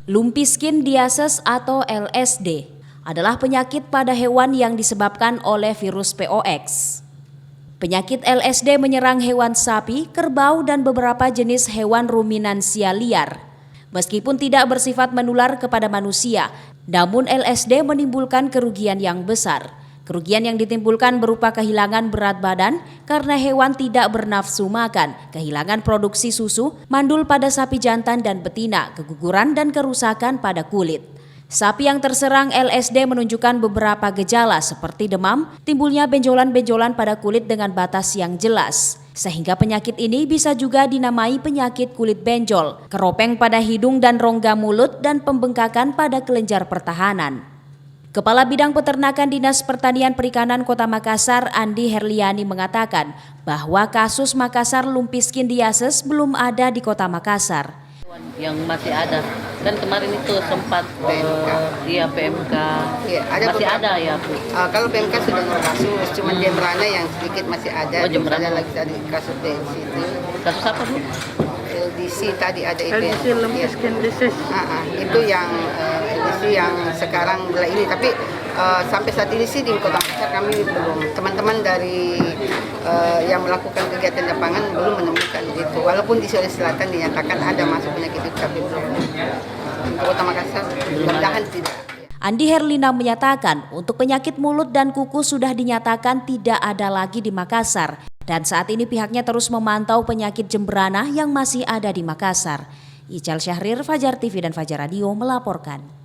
Lumpiskindiasis atau LSD adalah penyakit pada hewan yang disebabkan oleh virus POX. Penyakit LSD menyerang hewan sapi, kerbau, dan beberapa jenis hewan ruminansia liar. Meskipun tidak bersifat menular kepada manusia, namun LSD menimbulkan kerugian yang besar. Kerugian yang ditimbulkan berupa kehilangan berat badan karena hewan tidak bernafsu makan, kehilangan produksi susu, mandul pada sapi jantan dan betina, keguguran dan kerusakan pada kulit. Sapi yang terserang LSD menunjukkan beberapa gejala seperti demam, timbulnya benjolan-benjolan pada kulit dengan batas yang jelas. Sehingga penyakit ini bisa juga dinamai penyakit kulit benjol, keropeng pada hidung dan rongga mulut, dan pembengkakan pada kelenjar pertahanan. Kepala Bidang Peternakan Dinas Pertanian Perikanan Kota Makassar, Andi Herliani, mengatakan bahwa kasus Makassar lumpiskindiasis belum ada di Kota Makassar. Yang masih ada, dan kemarin itu sempat PMK, ada masih beberapa. Ada ya Bu? Kalau PMK sudah kasus, cuma Jembrana yang sedikit masih ada. Ada lagi tadi kasus LDC. Kasus apa Bu? LDC tadi ada itu. LDC lumpiskindiasis. Itu yang LDC yang sekarang mulai ini, tapi sampai saat ini sih di Kota Makassar kami belum, teman-teman dari yang melakukan kegiatan lapangan belum menemukan itu. Walaupun di Sulawesi Selatan dinyatakan ada masuk penyakit itu, tapi belum. Di Kota Makassar mudah-mudahan tidak. Andi Herlina menyatakan untuk penyakit mulut dan kuku sudah dinyatakan tidak ada lagi di Makassar. Dan saat ini pihaknya terus memantau penyakit jembrana yang masih ada di Makassar. Ical Syahrir, Fajar TV dan Fajar Radio melaporkan.